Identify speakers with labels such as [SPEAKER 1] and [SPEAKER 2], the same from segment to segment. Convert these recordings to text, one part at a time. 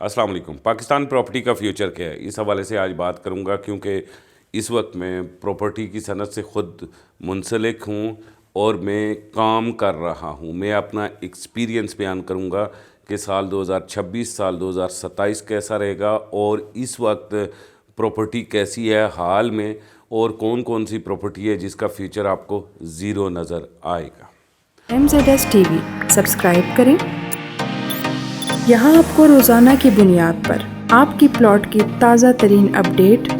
[SPEAKER 1] अस्सलाम वालेकुम। पाकिस्तान प्रॉपर्टी का फ्यूचर क्या है, इस हवाले से आज बात करूंगा क्योंकि इस वक्त मैं प्रॉपर्टी की सनत से ख़ुद मुंसलिक हूं और मैं काम कर रहा हूं। मैं अपना एक्सपीरियंस बयान करूंगा कि साल 2026 साल 2027 कैसा रहेगा और इस वक्त प्रॉपर्टी कैसी है हाल में और कौन कौन सी प्रॉपर्टी है जिसका फ्यूचर आपको ज़ीरो नज़र आएगा।
[SPEAKER 2] MZS TV सब्सक्राइब करें। यहाँ आपको रोज़ाना की बुनियाद पर आपकी प्लॉट की ताज़ा तरीन अपडेट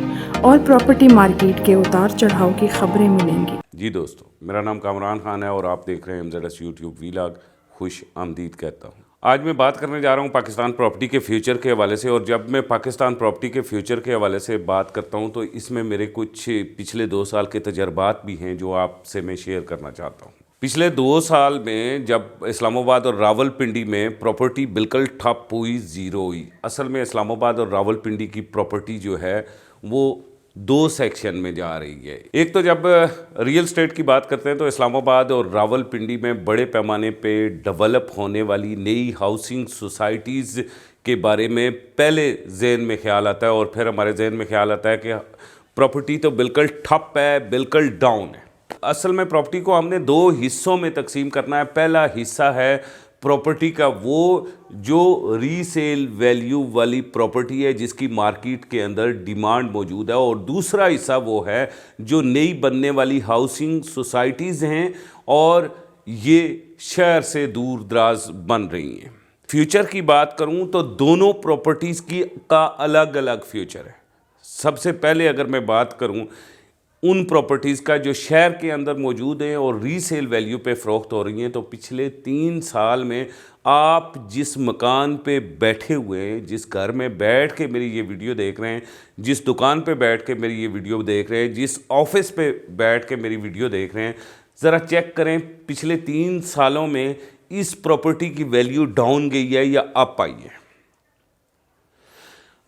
[SPEAKER 2] और प्रॉपर्टी मार्केट के उतार चढ़ाव की खबरें मिलेंगी।
[SPEAKER 1] जी दोस्तों, मेरा नाम कामरान खान है और आप देख रहे हैं MZS यूट्यूब वीलॉग। खुश आमदीद कहता हूँ। आज मैं बात करने जा रहा हूँ पाकिस्तान प्रॉपर्टी के फ्यूचर के हवाले से। और जब मैं पाकिस्तान प्रॉपर्टी के फ्यूचर के हवाले से बात करता हूँ तो इसमें मेरे कुछ पिछले 2 साल के तजर्बात भी हैं जो आपसे मैं शेयर करना चाहता हूँ। पिछले 2 साल में जब इस्लामाबाद और रावलपिंडी में प्रॉपर्टी बिल्कुल ठप हुई, ज़ीरो हुई। असल में इस्लामाबाद और रावलपिंडी की प्रॉपर्टी जो है वो 2 सेक्शन में जा रही है। एक तो जब रियल एस्टेट की बात करते हैं तो इस्लामाबाद और रावलपिंडी में बड़े पैमाने पे डेवलप होने वाली नई हाउसिंग सोसाइटीज़ के बारे में पहले जहन में ख्याल आता है और फिर हमारे जहन में ख्याल आता है कि प्रॉपर्टी तो बिल्कुल ठप है, बिल्कुल डाउन है। असल में प्रॉपर्टी को हमने 2 हिस्सों में तकसीम करना है। पहला हिस्सा है प्रॉपर्टी का वो जो रीसेल वैल्यू वाली प्रॉपर्टी है जिसकी मार्केट के अंदर डिमांड मौजूद है, और दूसरा हिस्सा वो है जो नई बनने वाली हाउसिंग सोसाइटीज़ हैं और ये शहर से दूर दराज बन रही हैं। फ्यूचर की बात करूं तो दोनों प्रॉपर्टीज़ की का अलग अलग फ्यूचर है। सबसे पहले अगर मैं बात करूं उन प्रॉपर्टीज़ का जो शहर के अंदर मौजूद हैं और रीसेल वैल्यू पे फ़रोख्त हो रही हैं, तो पिछले 3 साल में आप जिस मकान पे बैठे हुए हैं, जिस घर में बैठ के मेरी ये वीडियो देख रहे हैं, जिस दुकान पे बैठ के मेरी ये वीडियो देख रहे हैं, जिस ऑफिस पे बैठ के मेरी वीडियो देख रहे हैं, ज़रा चेक करें पिछले 3 सालों में इस प्रॉपर्टी की वैल्यू डाउन गई है या अप आई है।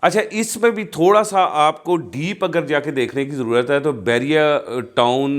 [SPEAKER 1] अच्छा, इसमें भी थोड़ा सा आपको डीप अगर जाके देखने की ज़रूरत है तो बैरिया टाउन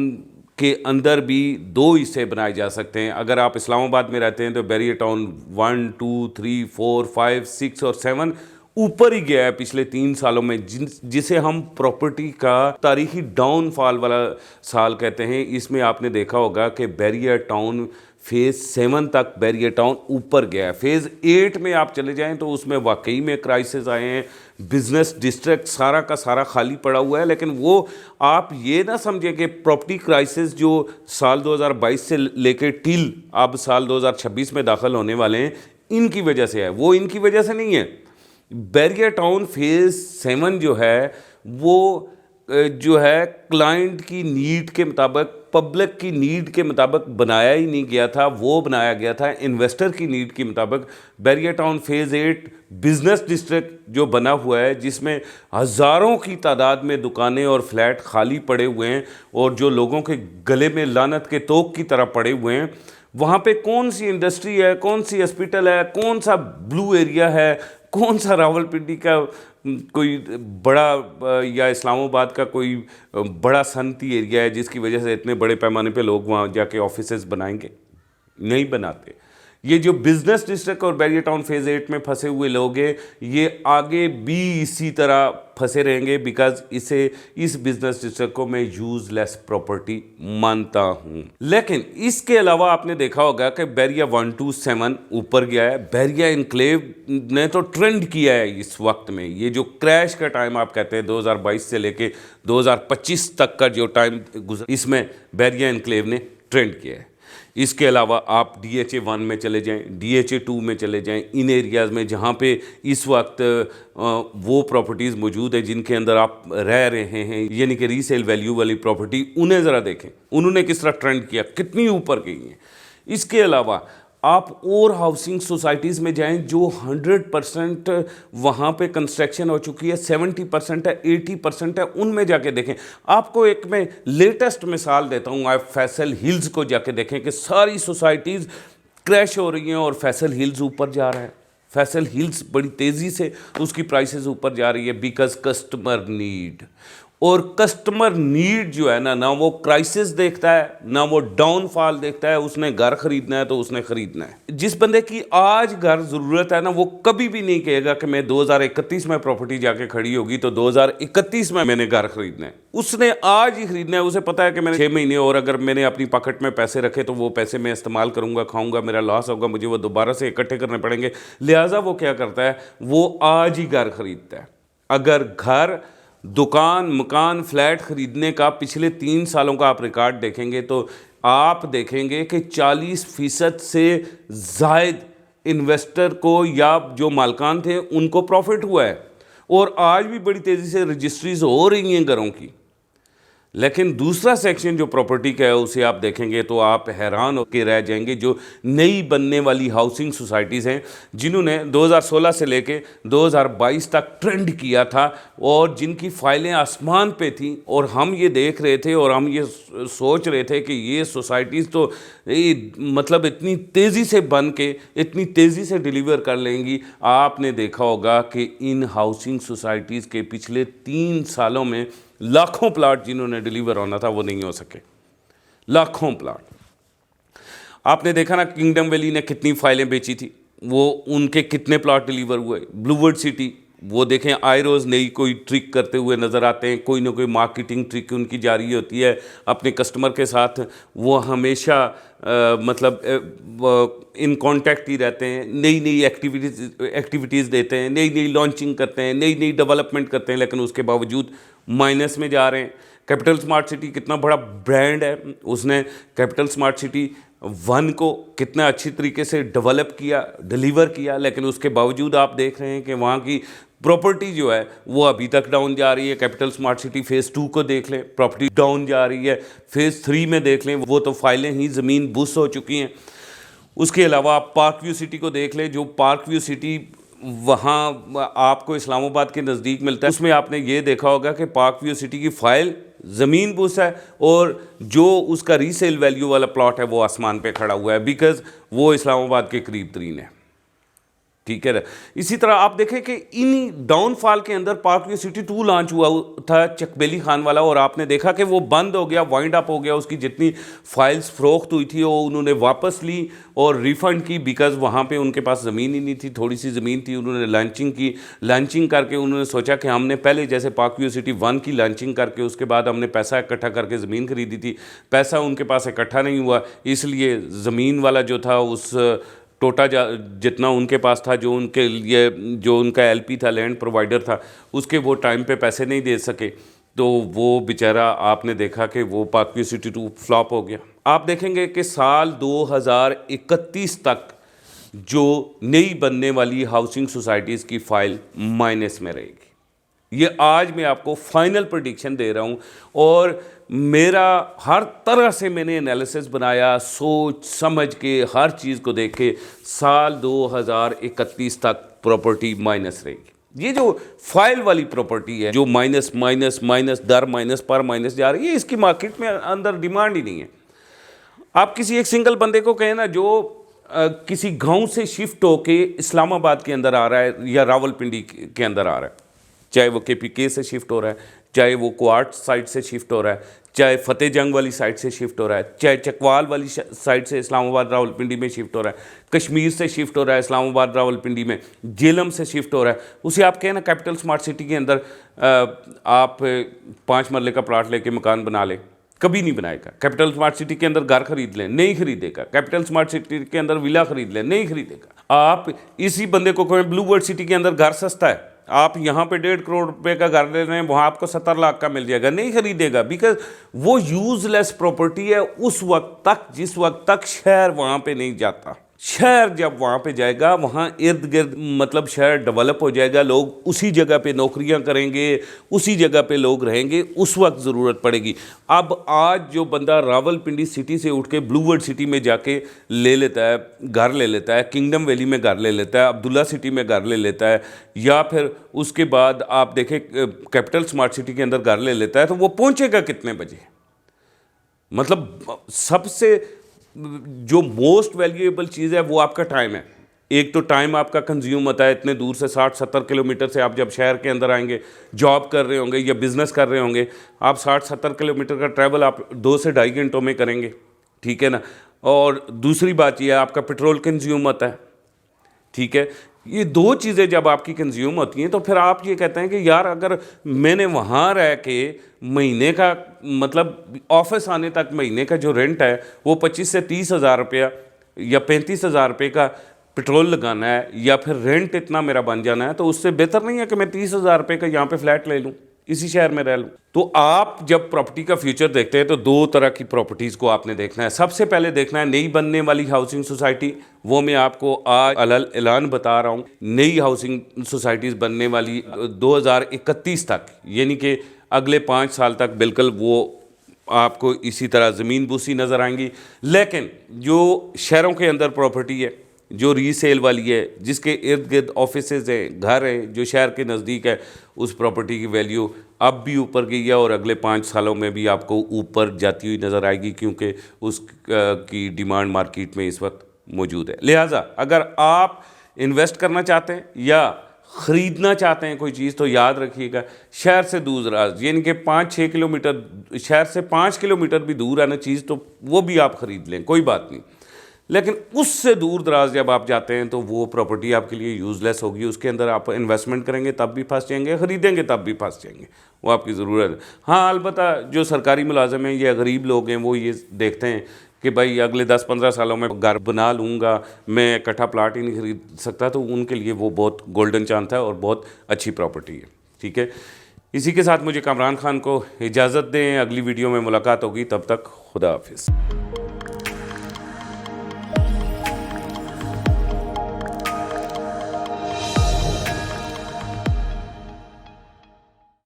[SPEAKER 1] के अंदर भी 2 हिस्से बनाए जा सकते हैं। अगर आप इस्लामाबाद में रहते हैं तो बैरिया टाउन 1, 2, 3, 4, 5, 6 और 7 ऊपर ही गया है पिछले 3 सालों में, जिसे हम प्रॉपर्टी का तारीखी डाउनफॉल वाला साल कहते हैं। इसमें आपने देखा होगा कि बैरिया टाउन फेज़ 7 तक बैरिया टाउन ऊपर गया है। फेज़ 8 में आप चले जाएं तो उसमें वाकई में क्राइसिस आए हैं। बिजनेस डिस्ट्रिक्ट सारा का सारा खाली पड़ा हुआ है। लेकिन वो आप ये ना समझें कि प्रॉपर्टी क्राइसिस जो साल 2022 से लेकर टिल अब साल 2026 में दाखिल होने वाले हैं इनकी वजह से है। वो इनकी वजह से नहीं है। बैरिया टाउन फेज़ 7 जो है वो जो है क्लाइंट की नीड के मुताबिक, पब्लिक की नीड के मुताबिक बनाया ही नहीं गया था। वो बनाया गया था इन्वेस्टर की नीड के मुताबिक। Bairia town phase 8 business district जो बना हुआ है जिसमें हज़ारों की तादाद में दुकानें और फ्लैट खाली पड़े हुए हैं और जो लोगों के गले में लानत के तोक की तरह पड़े हुए हैं, वहाँ पे कौन सी इंडस्ट्री है, कौन सी हॉस्पिटल है, कौन सा ब्लू एरिया है, कौन सा रावलपिंडी का कोई बड़ा या इस्लामाबाद का कोई बड़ा सनती एरिया है जिसकी वजह से इतने बड़े पैमाने पे लोग वहाँ जाके ऑफिसेज बनाएंगे? नहीं बनाते। ये जो बिजनेस डिस्ट्रिक्ट और बैरिया टाउन फेज़ 8 में फंसे हुए लोग हैं ये आगे भी इसी तरह फंसे रहेंगे, बिकॉज इस बिजनेस डिस्ट्रिक्ट को मैं यूजलेस प्रॉपर्टी मानता हूँ। लेकिन इसके अलावा आपने देखा होगा कि बैरिया 1 to 7 ऊपर गया है। बैरिया इनक्लेव ने तो ट्रेंड किया है इस वक्त में। ये जो क्रैश का टाइम आप कहते हैं 2022 से लेके 2025 तक का जो टाइम गुजरा, इसमें बैरिया इनक्लेव ने ट्रेंड किया है। इसके अलावा आप DHA 1 में चले जाएं, DHA 2 में चले जाएं, इन एरियाज़ में जहाँ पे इस वक्त वो प्रॉपर्टीज़ मौजूद है जिनके अंदर आप रह रहे हैं, यानी कि रीसेल वैल्यू वाली प्रॉपर्टी, उन्हें ज़रा देखें उन्होंने किस तरह ट्रेंड किया, कितनी ऊपर गई हैं। इसके अलावा आप और हाउसिंग सोसाइटीज़ में जाएं जो 100% वहाँ पे कंस्ट्रक्शन हो चुकी है, 70% है, 80% है, उनमें जाके देखें। आपको एक मैं लेटेस्ट मिसाल देता हूँ, आप फैसल हिल्स को जाके देखें कि सारी सोसाइटीज़ क्रैश हो रही हैं और फैसल हिल्स ऊपर जा रहा है। फैसल हिल्स बड़ी तेज़ी से उसकी प्राइसेस ऊपर जा रही है बिकॉज कस्टमर नीड। और कस्टमर नीड जो है ना वो क्राइसिस देखता है, ना वो डाउनफॉल देखता है। उसने घर खरीदना है तो उसने खरीदना है। जिस बंदे की आज घर ज़रूरत है ना, वो कभी भी नहीं कहेगा कि मैं 2031 में प्रॉपर्टी जाके खड़ी होगी तो 2031 में मैंने घर खरीदना है। उसने आज ही खरीदना है। उसे पता है कि मैंने 6 महीने और अगर मैंने अपनी पॉकेट में पैसे रखे तो वो पैसे मैं इस्तेमाल करूंगा, खाऊंगा, मेरा लॉस होगा, मुझे वो दोबारा से इकट्ठे करने पड़ेंगे। लिहाजा वो क्या करता है, वो आज ही घर खरीदता है। अगर घर, दुकान, मकान, फ्लैट खरीदने का पिछले 3 सालों का आप रिकॉर्ड देखेंगे तो आप देखेंगे कि 40% से ज़ायद इन्वेस्टर को या जो मालकान थे उनको प्रॉफिट हुआ है। और आज भी बड़ी तेज़ी से रजिस्ट्रीज हो रही हैं घरों की। लेकिन दूसरा सेक्शन जो प्रॉपर्टी का है उसे आप देखेंगे तो आप हैरान होकर रह जाएंगे। जो नई बनने वाली हाउसिंग सोसाइटीज़ हैं, जिन्होंने 2016 से लेके 2022 तक ट्रेंड किया था और जिनकी फाइलें आसमान पे थी, और हम ये देख रहे थे और हम ये सोच रहे थे कि ये सोसाइटीज़ तो मतलब इतनी तेज़ी से बन के इतनी तेज़ी से डिलीवर कर लेंगी। आपने देखा होगा कि इन हाउसिंग सोसाइटीज़ के पिछले 3 सालों में लाखों प्लाट जिन्होंने डिलीवर होना था वो नहीं हो सके। लाखों प्लाट। आपने देखा ना किंगडम वैली ने कितनी फाइलें बेची थी, वो उनके कितने प्लाट डिलीवर हुए। ब्लूवर्ड सिटी, वो देखें आए रोज़ नई कोई ट्रिक करते हुए नज़र आते हैं। कोई ना कोई मार्केटिंग ट्रिक उनकी जारी होती है अपने कस्टमर के साथ। वो हमेशा इन कांटेक्ट ही रहते हैं, नई नई एक्टिविटीज़ देते हैं, नई नई लॉन्चिंग करते हैं, नई नई डेवलपमेंट करते हैं, लेकिन उसके बावजूद माइनस में जा रहे हैं। कैपिटल स्मार्ट सिटी कितना बड़ा ब्रांड है, उसने कैपिटल स्मार्ट सिटी 1 को कितना अच्छी तरीके से डेवलप किया, डिलीवर किया, लेकिन उसके बावजूद आप देख रहे हैं कि वहाँ की प्रॉपर्टी जो है वो अभी तक डाउन जा रही है। कैपिटल स्मार्ट सिटी फ़ेज़ 2 को देख लें, प्रॉपर्टी डाउन जा रही है। फ़ेज़ 3 में देख लें, वो तो फाइलें ही ज़मीन बुस हो चुकी हैं। उसके अलावा आप पार्क व्यू सिटी को देख लें। जो पार्क व्यू सिटी वहाँ आपको इस्लामाबाद के नज़दीक मिलता है, उसमें आपने ये देखा होगा कि पार्क व्यू सिटी की फ़ाइल ज़मीन बुस है और जो उसका रीसेल वैल्यू वाला प्लॉट है वो आसमान पे खड़ा हुआ है, बिकॉज़ वो इस्लामाबाद के करीब तरीन है। ठीक है ना। इसी तरह आप देखें कि इन डाउनफॉल के अंदर पार्क व्यू सिटी 2 लॉन्च हुआ था चकबेली खान वाला, और आपने देखा कि वो बंद हो गया, वाइंड अप हो गया। उसकी जितनी फाइल्स फ़रोख्त हुई थी वो उन्होंने वापस ली और रिफ़ंड की, बिकॉज़ वहाँ पे उनके पास ज़मीन ही नहीं थी, थोड़ी सी ज़मीन थी। उन्होंने लॉन्चिंग की, लॉन्चिंग करके उन्होंने सोचा कि हमने पहले जैसे पार्क व्यू सिटी 1 की लॉन्चिंग करके उसके बाद हमने पैसा इकट्ठा करके ज़मीन खरीदी थी। पैसा उनके पास इकट्ठा नहीं हुआ, इसलिए ज़मीन वाला जो था उस टोटा जितना उनके पास था, जो उनके लिए जो उनका एलपी था, लैंड प्रोवाइडर था, उसके वो टाइम पे पैसे नहीं दे सके, तो वो बेचारा आपने देखा कि वो पार्क व्यू सिटी 2 फ्लॉप हो गया। आप देखेंगे कि साल 2031 तक जो नई बनने वाली हाउसिंग सोसाइटीज़ की फ़ाइल माइनस में रहेगी। ये आज मैं आपको फाइनल प्रेडिक्शन दे रहा हूँ, और मेरा हर तरह से मैंने एनालिसिस बनाया, सोच समझ के हर चीज़ को देख के साल 2031 तक प्रॉपर्टी माइनस रहेगी। ये जो फाइल वाली प्रॉपर्टी है जो माइनस माइनस माइनस दर माइनस पर माइनस जा रही है, इसकी मार्केट में अंदर डिमांड ही नहीं है। आप किसी एक सिंगल बंदे को कहें ना जो किसी गांव से शिफ्ट होके इस्लामाबाद के अंदर आ रहा है या रावलपिंडी के अंदर आ रहा है, चाहे वो केपीके से शिफ्ट हो रहा है, चाहे वो क्वार्ट साइड से शिफ्ट हो रहा है, चाहे फतेह जंग वाली साइड से शिफ्ट हो रहा है, चाहे चकवाल वाली साइड से इस्लामाबाद रावलपिंडी में शिफ्ट हो रहा है, कश्मीर से शिफ्ट हो रहा है इस्लामाबाद रावलपिंडी में, जेलम से शिफ्ट हो रहा है, उसे आप कहें ना कैपिटल स्मार्ट सिटी के अंदर आप 5 मरले का प्लाट लेके मकान बना ले, कभी नहीं बनाएगा। कैपिटल स्मार्ट सिटी के अंदर घर खरीद लें, नहीं खरीदेगा। कैपिटल स्मार्ट सिटी के अंदर विला खरीद लें, नहीं खरीदेगा। आप इसी बंदे को कहें ब्लूवर्ड सिटी के अंदर घर सस्ता है, आप यहाँ पे 1.5 करोड़ रुपए का घर ले रहे हैं, वहाँ आपको 70 लाख का मिल जाएगा, नहीं खरीदेगा, बिकॉज वो यूजलेस प्रॉपर्टी है उस वक्त तक जिस वक्त तक शहर वहाँ पे नहीं जाता। शहर जब वहाँ पे जाएगा, वहाँ इर्द गिर्द मतलब शहर डेवलप हो जाएगा, लोग उसी जगह पे नौकरियाँ करेंगे, उसी जगह पे लोग रहेंगे, उस वक्त ज़रूरत पड़ेगी। अब आज जो बंदा रावलपिंडी सिटी से उठ के ब्लूवर्ड सिटी में जाके ले लेता है, घर ले लेता है, किंगडम वैली में घर ले लेता है, अब्दुल्ला सिटी में घर ले लेता है, या फिर उसके बाद आप देखें कैपिटल स्मार्ट सिटी के अंदर घर ले लेता है, तो वो पहुँचेगा कितने बजे? मतलब सबसे जो मोस्ट वैल्यूएबल चीज़ है वो आपका टाइम है। एक तो टाइम आपका कंज्यूम होता है, इतने दूर से 60-70 किलोमीटर से आप जब शहर के अंदर आएंगे, जॉब कर रहे होंगे या बिज़नेस कर रहे होंगे, आप 60-70 किलोमीटर का ट्रैवल आप 2 से ढाई घंटों में करेंगे, ठीक है ना। और दूसरी बात यह है आपका पेट्रोल कंज्यूम होता है, ठीक है। ये दो चीज़ें जब आपकी कंज्यूम होती हैं तो फिर आप ये कहते हैं कि यार अगर मैंने वहाँ रह के महीने का मतलब ऑफिस आने तक महीने का जो रेंट है वो 25 से 30 हज़ार रुपया या 35 हज़ार रुपये का पेट्रोल लगाना है या फिर रेंट इतना मेरा बन जाना है, तो उससे बेहतर नहीं है कि मैं 30 हज़ार रुपये का यहाँ पे फ्लैट ले लूँ, इसी शहर में रह लूँ। तो आप जब प्रॉपर्टी का फ्यूचर देखते हैं तो दो तरह की प्रॉपर्टीज़ को आपने देखना है। सबसे पहले देखना है नई बनने वाली हाउसिंग सोसाइटी, वो मैं आपको आज अलल ऐलान बता रहा हूँ। नई हाउसिंग सोसाइटीज़ बनने वाली 2031 तक, यानी कि अगले 5 साल तक बिल्कुल वो आपको इसी तरह ज़मीन बूसी नज़र आएंगी। लेकिन जो शहरों के अंदर प्रॉपर्टी है, जो रीसेल वाली है, जिसके इर्द गिर्द ऑफिसेज हैं, घर हैं, जो शहर के नज़दीक है, उस प्रॉपर्टी की वैल्यू अब भी ऊपर गई है और अगले 5 सालों में भी आपको ऊपर जाती हुई नज़र आएगी, क्योंकि उस की डिमांड मार्केट में इस वक्त मौजूद है। लिहाजा अगर आप इन्वेस्ट करना चाहते हैं या ख़रीदना चाहते हैं कोई चीज़, तो याद रखिएगा शहर से दूर दराज, यानी कि 5-6 किलोमीटर, शहर से 5 किलोमीटर भी दूर है ना चीज़, तो वो भी आप ख़रीद लें, कोई बात नहीं। लेकिन उससे दूर दराज जब आप जाते हैं तो वो प्रॉपर्टी आपके लिए यूज़लेस होगी। उसके अंदर आप इन्वेस्टमेंट करेंगे तब भी फंस जाएंगे, ख़रीदेंगे तब भी फंस जाएंगे, वो आपकी ज़रूरत है। हाँ, अलबत्ता जो सरकारी मुलाजिम हैं या गरीब लोग हैं वो ये देखते हैं कि भाई अगले 10-15 सालों में घर बना लूँगा, मैं इकट्ठा प्लाट ही नहीं खरीद सकता, तो उनके लिए वो बहुत गोल्डन चांस है और बहुत अच्छी प्रॉपर्टी है, ठीक है। इसी के साथ मुझे कामरान खान को इजाज़त दें, अगली वीडियो में मुलाकात होगी, तब तक खुदा हाफिज़।